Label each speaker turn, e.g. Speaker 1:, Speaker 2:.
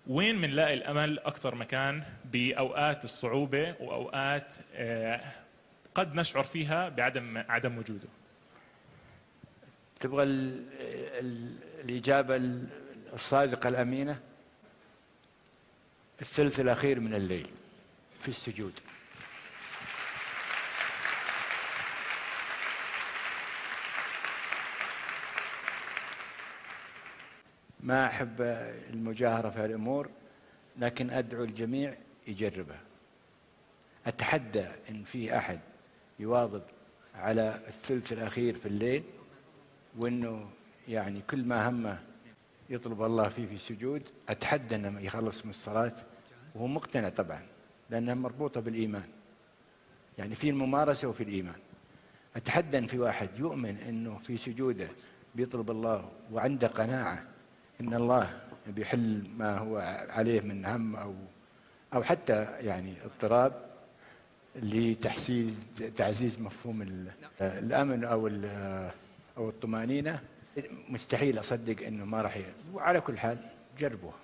Speaker 1: وين بنلاقي الأمل أكثر مكان بأوقات الصعوبة وأوقات قد نشعر فيها بعدم وجوده؟
Speaker 2: تبغى الإجابة الصادقة الأمينة؟ الثلث الأخير من الليل في السجود. ما أحب المجاهرة في الأمور، لكن أدعو الجميع يجربها. أتحدى إن في أحد يواظب على الثلث الأخير في الليل، وإنه يعني كل ما همه يطلب الله فيه في السجود، أتحدى أنه يخلص من الصلاة وهو مقتنع طبعا، لأنها مربوطة بالإيمان، يعني في الممارسة وفي الإيمان. أتحدى أن في واحد يؤمن أنه في سجوده بيطلب الله وعنده قناعة أن الله بيحل ما هو عليه من هم أو حتى يعني اضطراب، لتعزيز مفهوم الأمن أو الطمأنينة. مستحيل أصدق أنه ما راح وعلى كل حال جربوه.